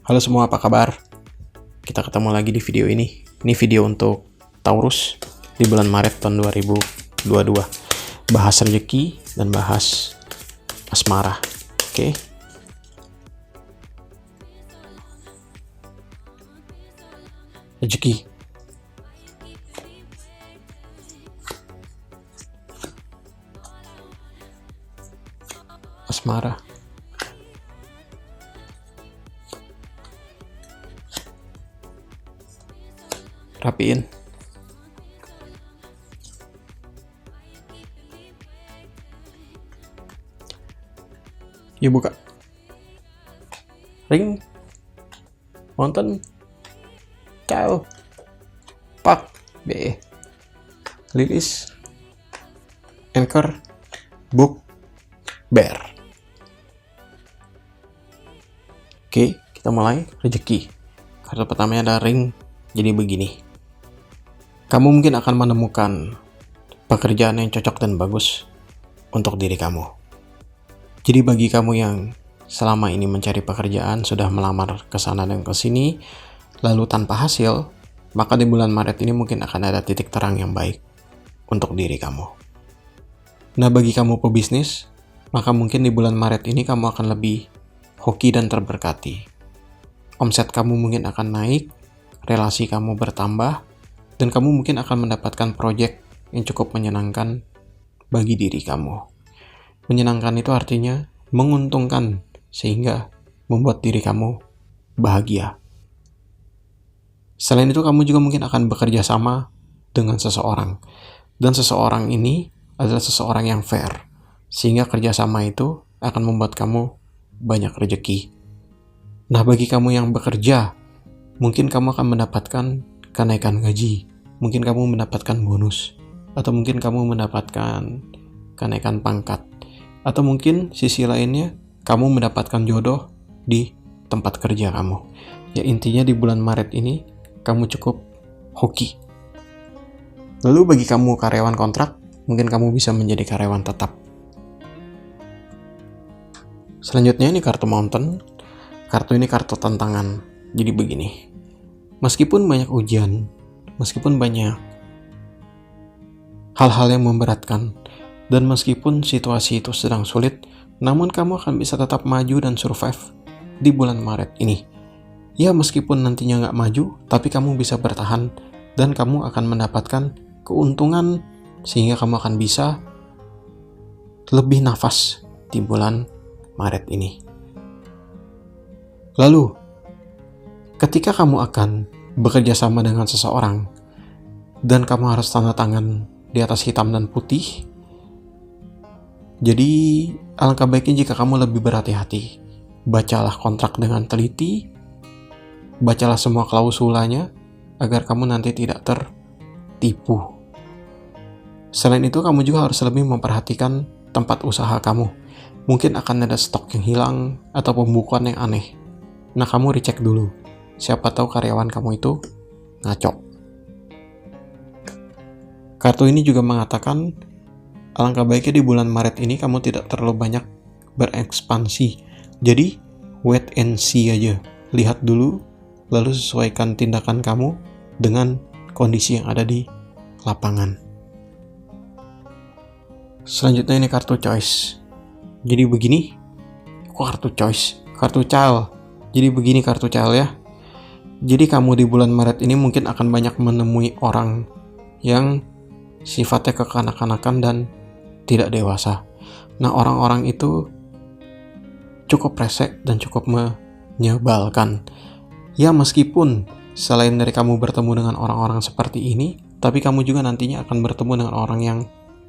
Halo semua, apa kabar? Kita ketemu lagi di video ini. Ini video untuk Taurus di bulan Maret tahun 2022. Bahas rezeki dan bahas asmara. Oke. Rezeki. Asmara. Rapiin. Yuk buka. Ring. Mountain. Child. Pak. BE. Lilis. Anchor. Book. Bear. Oke, kita mulai. Rezeki. Kartu pertamanya ada ring. Jadi begini. Kamu mungkin akan menemukan pekerjaan yang cocok dan bagus untuk diri kamu. Jadi bagi kamu yang selama ini mencari pekerjaan, sudah melamar ke sana dan ke sini, lalu tanpa hasil, maka di bulan Maret ini mungkin akan ada titik terang yang baik untuk diri kamu. Nah, bagi kamu pebisnis, maka mungkin di bulan Maret ini kamu akan lebih hoki dan terberkati. Omset kamu mungkin akan naik, relasi kamu bertambah, dan kamu mungkin akan mendapatkan proyek yang cukup menyenangkan bagi diri kamu. Menyenangkan itu artinya menguntungkan, sehingga membuat diri kamu bahagia. Selain itu, kamu juga mungkin akan bekerja sama dengan seseorang. Dan seseorang ini adalah seseorang yang fair, sehingga kerjasama itu akan membuat kamu banyak rezeki. Nah, bagi kamu yang bekerja, mungkin kamu akan mendapatkan kenaikan gaji, mungkin kamu mendapatkan bonus, atau mungkin kamu mendapatkan kenaikan pangkat, atau mungkin sisi lainnya kamu mendapatkan jodoh di tempat kerja kamu. Ya, intinya di bulan Maret ini kamu cukup hoki. Lalu bagi kamu karyawan kontrak, mungkin kamu bisa menjadi karyawan tetap. Selanjutnya ini kartu Mountain. Kartu ini kartu tantangan. Jadi begini. Meskipun banyak ujian, meskipun banyak hal-hal yang memberatkan, dan meskipun situasi itu sedang sulit, namun kamu akan bisa tetap maju dan survive di bulan Maret ini. Ya, meskipun nantinya nggak maju, tapi kamu bisa bertahan, dan kamu akan mendapatkan keuntungan, sehingga kamu akan bisa lebih nafas di bulan Maret ini. Lalu, ketika kamu akan bekerja sama dengan seseorang dan kamu harus tanda tangan di atas hitam dan putih, jadi alangkah baiknya jika kamu lebih berhati-hati. Bacalah kontrak dengan teliti, bacalah semua klausulanya agar kamu nanti tidak tertipu. Selain itu, kamu juga harus lebih memperhatikan tempat usaha kamu. Mungkin akan ada stok yang hilang atau pembukuan yang aneh. Nah, kamu recheck dulu. Siapa tahu karyawan kamu itu ngaco. Kartu ini juga mengatakan alangkah baiknya di bulan Maret ini kamu tidak terlalu banyak berekspansi. Jadi, wait and see aja. Lihat dulu, lalu sesuaikan tindakan kamu dengan kondisi yang ada di lapangan. Selanjutnya ini kartu choice. Jadi begini. Kok kartu choice? Kartu child. Jadi begini kartu child ya. Jadi kamu di bulan Maret ini mungkin akan banyak menemui orang yang sifatnya kekanak-kanakan dan tidak dewasa. Nah, orang-orang itu cukup resek dan cukup menyebalkan. Ya, meskipun selain dari kamu bertemu dengan orang-orang seperti ini, tapi kamu juga nantinya akan bertemu dengan orang yang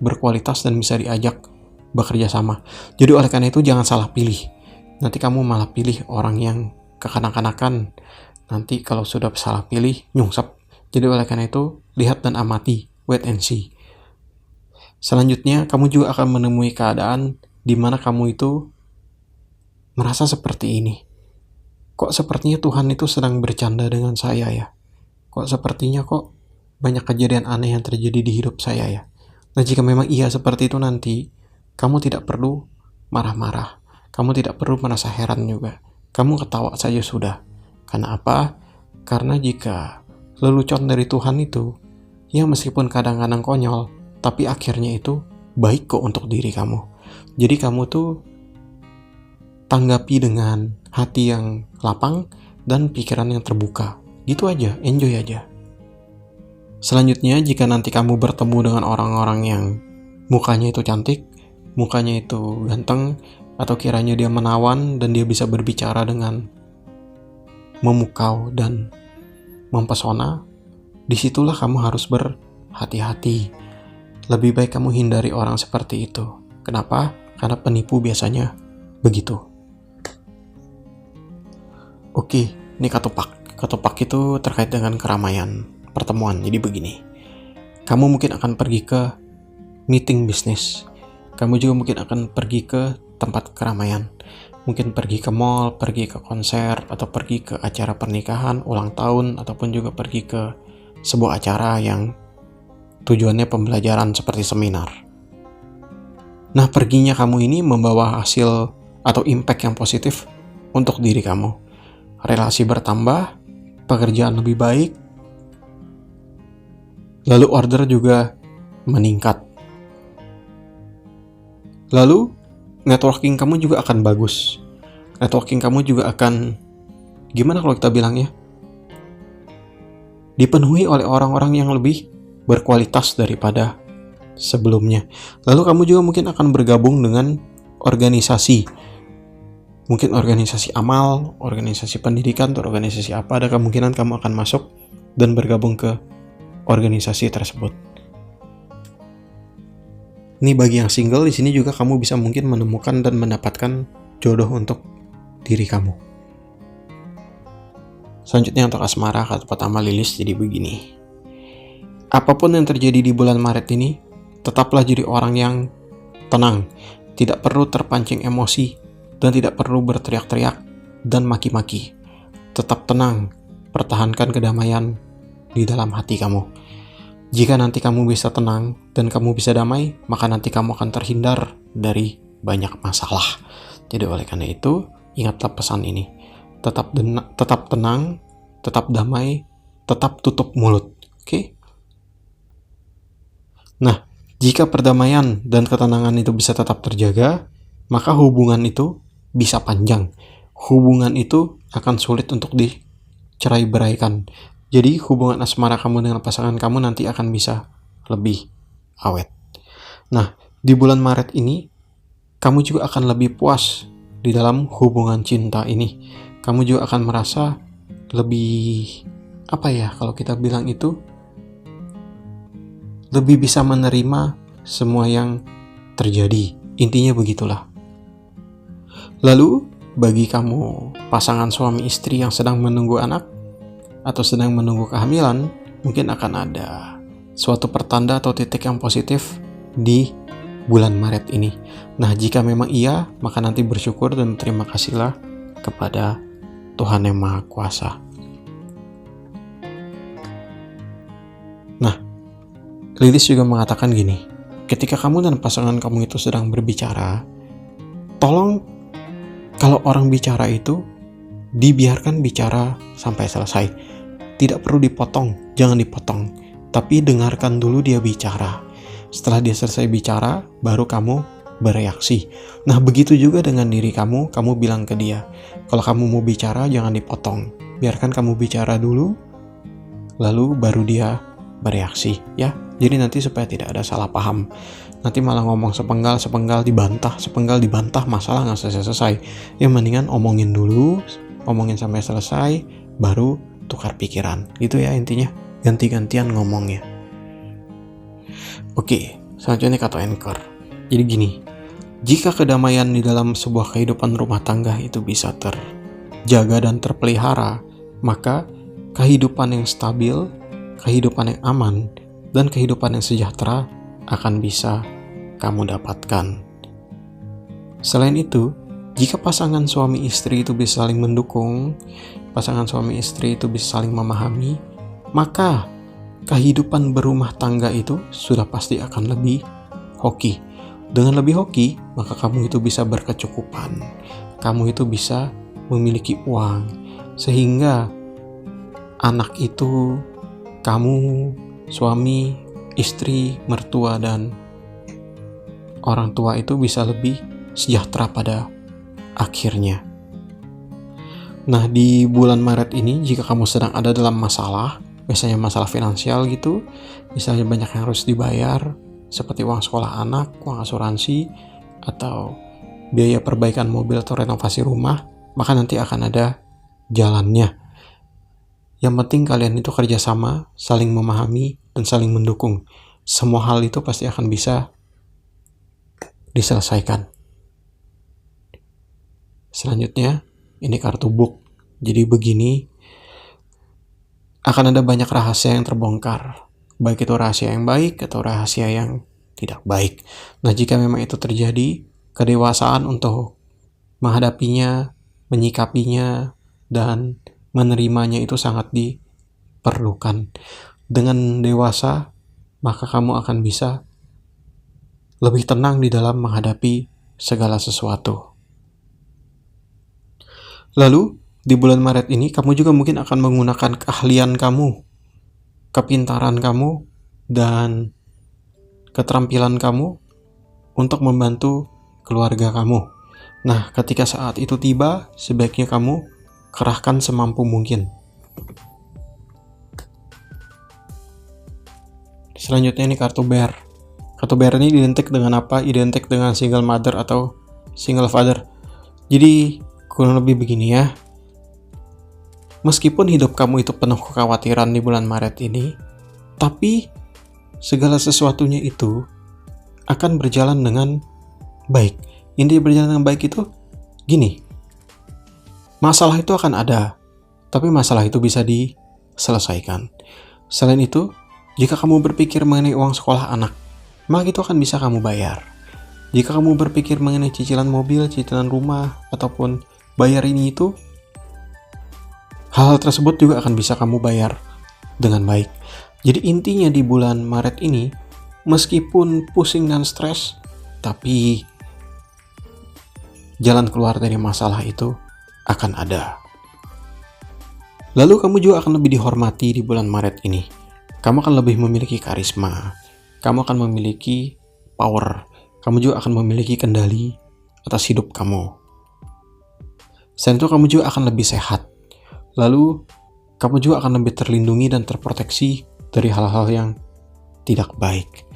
berkualitas dan bisa diajak bekerja sama. Jadi oleh karena itu jangan salah pilih. Nanti kamu malah pilih orang yang kekanak-kanakan. Nanti kalau sudah salah pilih, nyungsep. Jadi oleh karena itu, lihat dan amati, wait and see. Selanjutnya, kamu juga akan menemui keadaan di mana kamu itu merasa seperti ini. Kok sepertinya Tuhan itu sedang bercanda dengan saya ya? Kok sepertinya kok banyak kejadian aneh yang terjadi di hidup saya ya? Nah, jika memang iya seperti itu nanti, kamu tidak perlu marah-marah. Kamu tidak perlu merasa heran juga. Kamu ketawa saja sudah. Karena apa? Karena jika lelucon dari Tuhan itu, ya meskipun kadang-kadang konyol, tapi akhirnya itu baik kok untuk diri kamu. Jadi kamu tuh tanggapi dengan hati yang lapang dan pikiran yang terbuka. Gitu aja, enjoy aja. Selanjutnya, jika nanti kamu bertemu dengan orang-orang yang mukanya itu cantik, mukanya itu ganteng, atau kiranya dia menawan dan dia bisa berbicara dengan memukau dan mempesona, disitulah kamu harus berhati-hati. Lebih baik kamu hindari orang seperti itu. Kenapa? Karena penipu biasanya begitu. Oke, ini katupak. Katupak itu terkait dengan keramaian pertemuan. Jadi begini, kamu mungkin akan pergi ke meeting bisnis. Kamu juga mungkin akan pergi ke tempat keramaian. Mungkin pergi ke mall, pergi ke konser, atau pergi ke acara pernikahan, ulang tahun, ataupun juga pergi ke sebuah acara yang tujuannya pembelajaran seperti seminar. Nah, perginya kamu ini membawa hasil atau impact yang positif untuk diri kamu. Relasi bertambah, pekerjaan lebih baik, lalu order juga meningkat. Lalu networking kamu juga akan bagus. Networking kamu juga akan, gimana kalau kita bilangnya, dipenuhi oleh orang-orang yang lebih berkualitas daripada sebelumnya. Lalu kamu juga mungkin akan bergabung dengan organisasi. Mungkin organisasi amal, organisasi pendidikan, atau organisasi apa, ada kemungkinan kamu akan masuk dan bergabung ke organisasi tersebut. Ini bagi yang single, di sini juga kamu bisa mungkin menemukan dan mendapatkan jodoh untuk diri kamu. Selanjutnya untuk asmara, kata pertama Lilis jadi begini. Apapun yang terjadi di bulan Maret ini, tetaplah jadi orang yang tenang, tidak perlu terpancing emosi, dan tidak perlu berteriak-teriak dan maki-maki. Tetap tenang, pertahankan kedamaian di dalam hati kamu. Jika nanti kamu bisa tenang dan kamu bisa damai, maka nanti kamu akan terhindar dari banyak masalah. Jadi oleh karena itu, ingatlah pesan ini. Tetap tenang, tetap damai, tetap tutup mulut. Oke? Nah, jika perdamaian dan ketenangan itu bisa tetap terjaga, maka hubungan itu bisa panjang. Hubungan itu akan sulit untuk dicerai-beraikan. Jadi hubungan asmara kamu dengan pasangan kamu nanti akan bisa lebih awet. Nah, di bulan Maret ini, kamu juga akan lebih puas di dalam hubungan cinta ini. Kamu juga akan merasa lebih, kalau kita bilang itu, lebih bisa menerima semua yang terjadi. Intinya begitulah. Lalu, bagi kamu pasangan suami istri yang sedang menunggu anak, atau sedang menunggu kehamilan, mungkin akan ada suatu pertanda atau titik yang positif di bulan Maret ini. Nah, jika memang iya, maka nanti bersyukur dan terima kasihlah kepada Tuhan Yang Maha Kuasa. Nah, Lilis juga mengatakan gini, ketika kamu dan pasangan kamu itu sedang berbicara, tolong kalau orang bicara itu dibiarkan bicara sampai selesai. Tidak perlu dipotong, jangan dipotong. Tapi dengarkan dulu dia bicara. Setelah dia selesai bicara, baru kamu bereaksi. Nah, begitu juga dengan diri kamu bilang ke dia, kalau kamu mau bicara jangan dipotong. Biarkan kamu bicara dulu, lalu baru dia bereaksi, ya. Jadi nanti supaya tidak ada salah paham. Nanti malah ngomong sepenggal dibantah, masalah nggak selesai-selesai. Ya mendingan omongin dulu, omongin sampai selesai, baru tukar pikiran. Gitu ya intinya, ganti-gantian ngomongnya. Oke, selanjutnya kata anchor. Jadi gini, jika kedamaian di dalam sebuah kehidupan rumah tangga itu bisa terjaga dan terpelihara, maka kehidupan yang stabil, kehidupan yang aman, dan kehidupan yang sejahtera akan bisa kamu dapatkan. Selain itu, jika pasangan suami istri itu bisa saling mendukung, pasangan suami istri itu bisa saling memahami, maka kehidupan berumah tangga itu sudah pasti akan lebih hoki. Dengan lebih hoki, maka kamu itu bisa berkecukupan. Kamu itu bisa memiliki uang. Sehingga anak itu, kamu, suami, istri, mertua, dan orang tua itu bisa lebih sejahtera pada akhirnya. Nah, di bulan Maret ini, jika kamu sedang ada dalam masalah, biasanya masalah finansial gitu, misalnya banyak yang harus dibayar, seperti uang sekolah anak, uang asuransi, atau biaya perbaikan mobil atau renovasi rumah, maka nanti akan ada jalannya. Yang penting kalian itu kerjasama, saling memahami, dan saling mendukung. Semua hal itu pasti akan bisa diselesaikan. Selanjutnya, ini kartu book. Jadi begini, akan ada banyak rahasia yang terbongkar. Baik itu rahasia yang baik atau rahasia yang tidak baik. Nah, jika memang itu terjadi, kedewasaan untuk menghadapinya, menyikapinya, dan menerimanya itu sangat diperlukan. Dengan dewasa, maka kamu akan bisa lebih tenang di dalam menghadapi segala sesuatu. Lalu, di bulan Maret ini, kamu juga mungkin akan menggunakan keahlian kamu, kepintaran kamu, dan keterampilan kamu untuk membantu keluarga kamu. Nah, ketika saat itu tiba, sebaiknya kamu kerahkan semampu mungkin. Selanjutnya ini kartu bear. Kartu bear ini identik dengan apa? Identik dengan single mother atau single father. Jadi, kurang lebih begini ya. Meskipun hidup kamu itu penuh kekhawatiran di bulan Maret ini, tapi segala sesuatunya itu akan berjalan dengan baik. Inti berjalan dengan baik itu gini. Masalah itu akan ada, tapi masalah itu bisa diselesaikan. Selain itu, jika kamu berpikir mengenai uang sekolah anak, maka itu akan bisa kamu bayar. Jika kamu berpikir mengenai cicilan mobil, cicilan rumah, ataupun bayar ini itu, hal-hal tersebut juga akan bisa kamu bayar dengan baik. Jadi intinya di bulan Maret ini, meskipun pusing dan stres, tapi jalan keluar dari masalah itu akan ada. Lalu kamu juga akan lebih dihormati di bulan Maret ini. Kamu akan lebih memiliki karisma. Kamu akan memiliki power. Kamu juga akan memiliki kendali atas hidup kamu. Selain itu kamu juga akan lebih sehat. Lalu kamu juga akan lebih terlindungi dan terproteksi dari hal-hal yang tidak baik.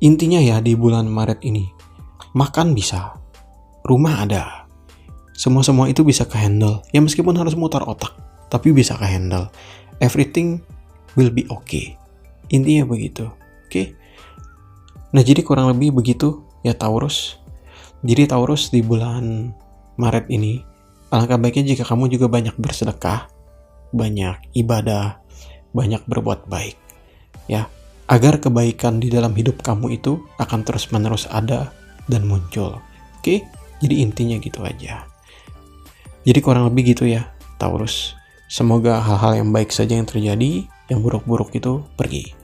Intinya ya di bulan Maret ini, makan bisa, rumah ada, semua itu bisa ke-handle. Ya meskipun harus mutar otak, tapi bisa ke-handle. Everything will be okay. Intinya begitu, oke? Nah jadi kurang lebih begitu ya Taurus. Jadi Taurus di bulan Maret ini, alangkah baiknya jika kamu juga banyak bersedekah, banyak ibadah, banyak berbuat baik, ya, agar kebaikan di dalam hidup kamu itu akan terus-menerus ada dan muncul. Oke? Jadi intinya gitu aja. Jadi kurang lebih gitu ya, Taurus. Semoga hal-hal yang baik saja yang terjadi, yang buruk-buruk itu pergi.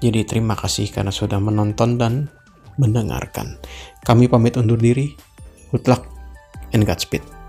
Jadi terima kasih karena sudah menonton dan mendengarkan. Kami pamit undur diri. Good luck and Godspeed.